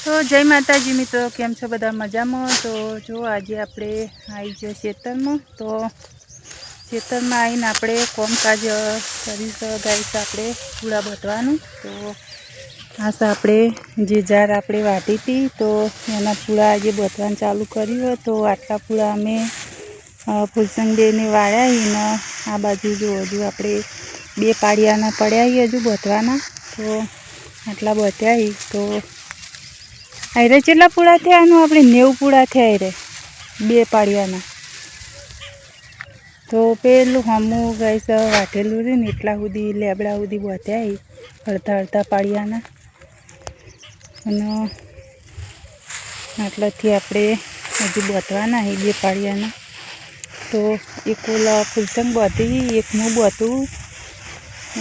तो जय माताजी मित्रों, केम छो बधा मजामां। तो जो आज आपणे आई गया खेतर में, तो खेतर में आईने आपणे कामकाज करीशुं। गाइस आपणे पूळा बधवानुं। तो आज आपणे जे जार आपणे वाटी थी, तो एना पूळा आज बधवानुं चालू कर्युं। तो आटला पूळा अमे फूलसंगदेवने वाळ्या ने आ बाजू जो हजू आपणे बे पाड़ियाना पड्या हजू बधवाना। तो आटला बध्या तो आयरे चेटला पूळा थया आपणे 90 पूळा थया आयरे बे पाड़ियाना। तो पेलू हमू गाइस वाटेलू रे ने एटला सुधी लेबड़ा सुधी बध्या अर्धा अर्धा पाड़ियाना। अने आटलाथी आपणे हजू बधवाना है बे पाड़ियाना। तो एक ओला फूलसंग बधी एक मु बधु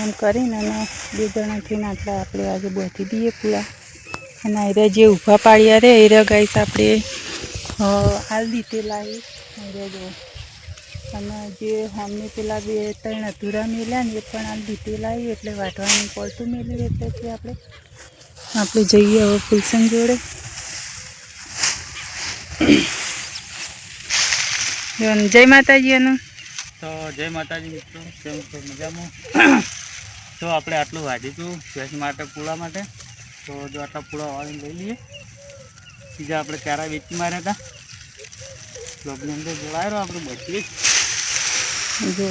एम करीने बे जणा थईने आटला आपणे आज बधी दीए पूळा। अने आयरा जे ऊभा पाड़िया रे आयरा गाइस आपणे आल दीधेला आयरा जो। अने जे हमने पेला बे त्रण अधूरा मेल्या ने पण आल दीधेला एटले वाटवानुं पड़तुं मेल्युं एटलेथी आपणे जईए हवे फूलसंग जोड़े। जय माताजी अनु। तो जय माताजी मित्रों, केम छो मजामां। तो आपणे आटલું વાઢીશું ભેંસ માટે પૂળા માટે। तो जो आटला पूळा वाळीने लई लीए। बीजा आपणे क्यारा वेची मार्या था ब्लॉगनी अंदर जोड़ायो आपणे बधी जो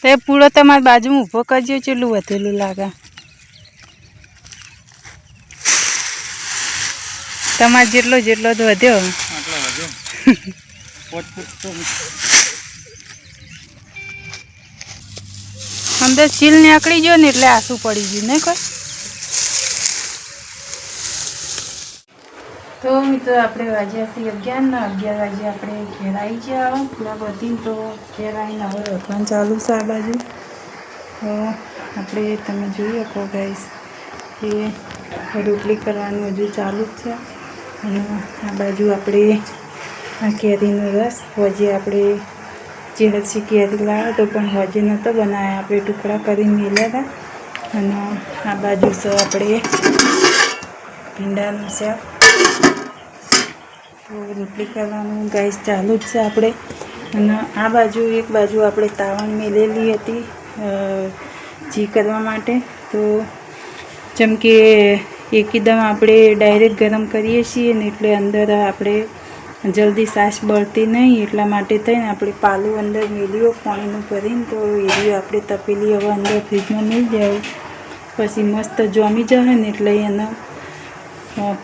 ते पूळो तमारी बाजुमां ऊभो करजो। चेटलुं वधेलुं लागे तमारे जेटलो जेटलो तो वध्यो आटलो वध्यो 5 फूट तो अंदर सील निकली गयो ने एटले आसू पड़ी गयुं नहीं कोई। तो मित्रों आपणे वाज्या 11 ने 11 वाजे आपणे घेर आई गया पूरा बधीने। तो घेर आवीने हवे रोटવાનું चालू छे आ बाजू। तो आपणे तमे जोई शको गाइस के रोटली करवानुं हजू चालू ज छे। अने आ बाजू आपणे आ केरीनो रस हजे आपणे जे हसी केरी लाव्या तो पण हजे नतो बनाव्यो, आपणे टुकड़ा करीने मेल्या था। अने आ बाजू छे आपणे भींडानुं शाक। तो रोटली करवानुं गाइस चालू ज छे आपणे। अने आ बाजू एक बाजू आपणे तावण मेलेली हती ची करवा माटे। तो जेम के एकदम आपणे डायरेक्ट गरम करीए छीए ने एटले अंदर आपणे जल्दी सास बळती नहीं, एटला माटे थईने आपणे पालू अंदर मेल्यो पाणीनुं भरीने। तो एरियो आपणे तपेली हवे अंदर फ्रीजमां मेली देवुं, पछी मस्त जामी जशे ने एटले एनो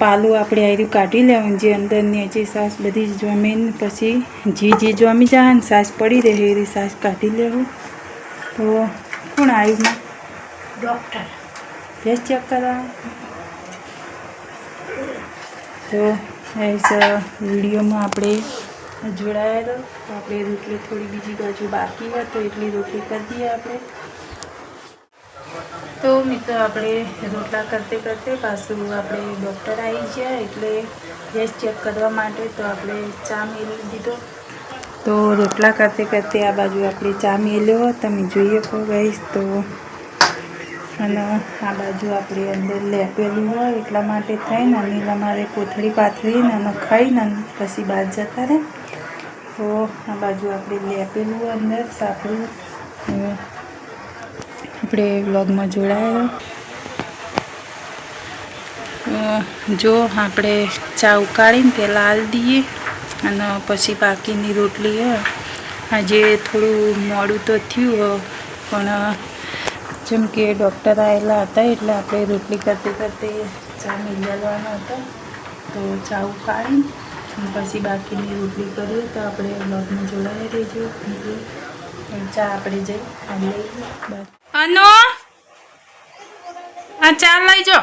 पालू आपणे आर्युं काढी लेवानुं। जे अंदरनी हजी सास बधी जमीने पछी जे जामी जाशे ने सास पड़ी रहे एरी सास काढी लेवुं। तो कोण आव्युं? डॉक्टर फेस चेक करा। तो इस वीडियो में आपणे जोड़ाया रहो। तो आपणे रोटली थोड़ी बीजी बाजू बाकी है तो एटली रोटली कर दीए आपणे। तो मित्रों आपणे रोटला करते करते पाछुं आपणे डॉक्टर आई गया एटले फेस चेक करवा माटे। तो आपणे चा मेळवी दीधो। तो रोटला करते करते आ बाजू आपणे चा मेल्यो तमे जोई शको गाइस। तो अने आ बाजू आपणे अंदर लेपेलुं होय एटला माटे थईने अनिल अमारे कोथળી पाथरीने अने खाईने पछी बहार जता रहे। तो आ बाजू आपणे लेपेलुं अंदर सापडुं आपणे व्लॉगमां जोड़ाया। जो आपणे चा उकाळीने पहेला आल दीए अने पछी बाकीनी रोटली है आजे थोड़ुं मोडुं तो थयुं हो पण जेम के डॉक्टर आवेला हता एटले आपणे रोटली करते करते चा मेळवવાનો हतो। तो चा उकाळीने पछी बाकीनी रोटली करीए। तो आपणे व्लॉगमां जोड़ाया रहेजो। चा आपणे जई आ लईए। अनु आ चा लई जो।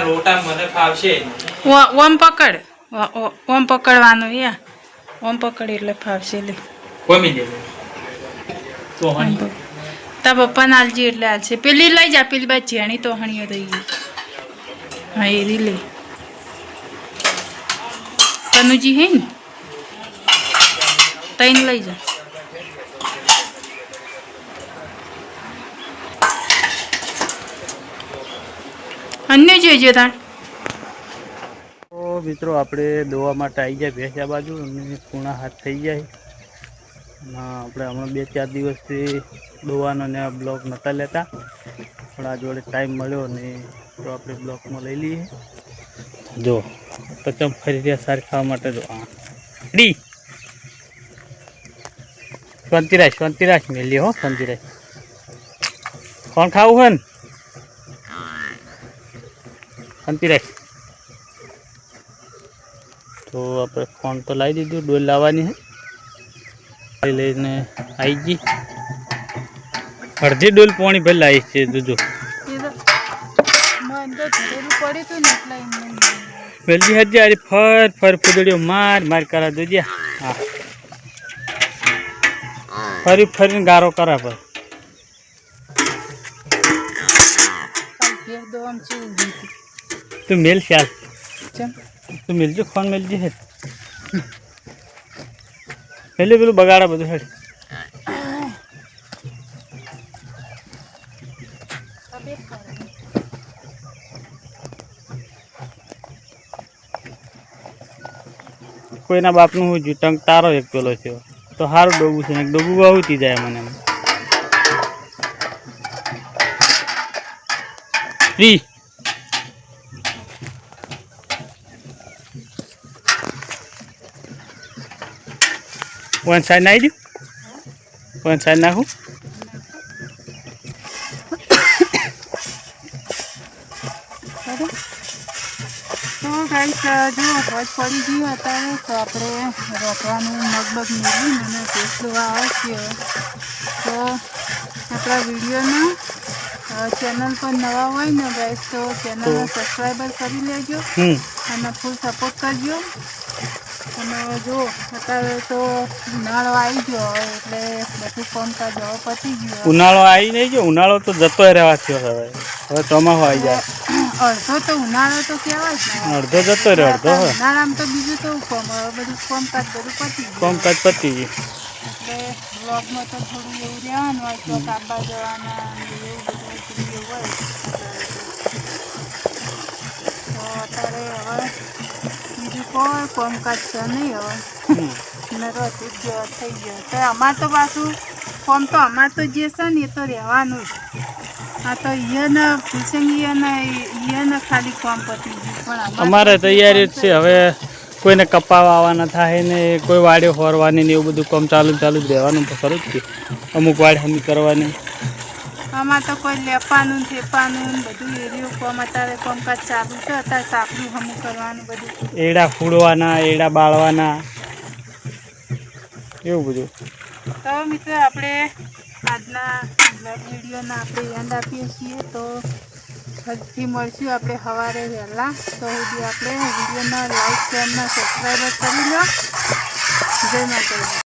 रोटा मने फावशे ओम पकड़ ओम पकड़वानो या ओम पकड़ एटले फावशे ले कोमी दे तो हणी ता पप्पा नालजी एटले आलशे। पेली लई जा, पेली बाई जेणी तो हणीओ रही गई। હા એ લે તનુજી હે ને તૈન લઈ જા અન્ય જોઈજો તાણ તો મિત્રો આપણે દોવા માટે આવી જાય ભેંસ આ બાજુ અને પૂણા હાથ થઈ જાય અને આપણે હમણાં 2-4 દિવસથી દોવાનો ને આ બ્લોક નહોતા લેતા પણ આ જોડે ટાઈમ મળ્યો ને તો આપણે બ્લોકમાં લઈ લઈએ જો પચમ ફરી રહ્યા સારી ખાવા માટે જો હા ડી શાંતિરાજ મેલી હો શાંતિરાજ કોણ ખાવું હોય ને શાંતિરાજ તો આપણે ફોન તો લાવી દીધું ડોલ લાવવાની છે લઈને આવી ગઈ અડધી ડોલ પોણી ભલે આવી છે જોજો વેલજી હજી આજે ફર ફૂદડીઓ માર કરા જોજે હા ફરીને ગારો કરા પર તું મેલ ચાલ તું મિલજો ફોન મિલજી હે પેલું બગાડા બધું હેડ કોઈના બાપનું હું છું ટંક તારો એક પેલો છે તો સારું ડોબું છે ને ડોબું વાવતી જાય મને રી વન સાઈડ નાખી દઉં વન સાઈડ નાખું તો ગાઈસ જો હોજ પડી ગઈ અત્યારે તો આપણે રોકવાનું મગબગ મેળવી અને પેસલું આવશે તો આપણા વિડીયોમાં ચેનલ પર નવા હોય ને ગાઈસ તો ચેનલને સબસ્ક્રાઈબર કરી લેજો અને ફૂલ સપોર્ટ કરજો અને જો અત્યારે તો ઉનાળો આવી ગયો એટલે બધું કામકાજ હવે પતી ગયું ઉનાળો આવી નહીં ગયો ઉનાળો તો જતો રહેવા થયો હવે ચોમાસું આવી જાય અડધો તો ઉનાળો તો કહેવાય જ ને અડધો જતો રહ્યો અડધો ઉનાળામાં તો બીજું તો કામ હવે બધું કામકાજ બધું પતી ગયું કામકાજ પતી ગયું એટલે બ્લોગમાં તો થોડું એવું રહેવાનું હોય તો કાપવા જવાના અને એવું બધું હોય તો અત્યારે હવે બીજું કોઈ કામકાજ છે નહીં હવે નરો થઈ ગયો તો અમારે તો પાછું ફોર્મ તો અમારે તો જે છે ને એ તો રહેવાનું જ આ તો ઈયને પૂછેંગીને ખાલી ફોર્મ પતી ગયું પણ અમારે તૈયારી જ છે હવે કોઈને કપાવા આવવાના થાય ને કોઈ વાડીઓ ફોરવાની ને એવું બધું કામ ચાલુ જ રહેવાનું તો ખરું જ છે અમુક વાડી હમી કરવાની આમાં તો કોઈ લેપાનું થેપાનું બધું એરિયું કોમ અત્યારે કામકાજ ચાલુ છે અત્યારે સાપડું હમું કરવાનું બધું એડા ફૂડવાના એડા બાળવાના એવું બધું તો મિત્રો આપણે આજના બ્લોગ વિડીયોના આપણે એન્ડ આપીએ છીએ તો ફરીથી મળશું આપણે સવારે વહેલા તો સુધી આપણે વિડીયોના લાઈક શેર સબસ્ક્રાઈબર કરી લો જય માતાજી.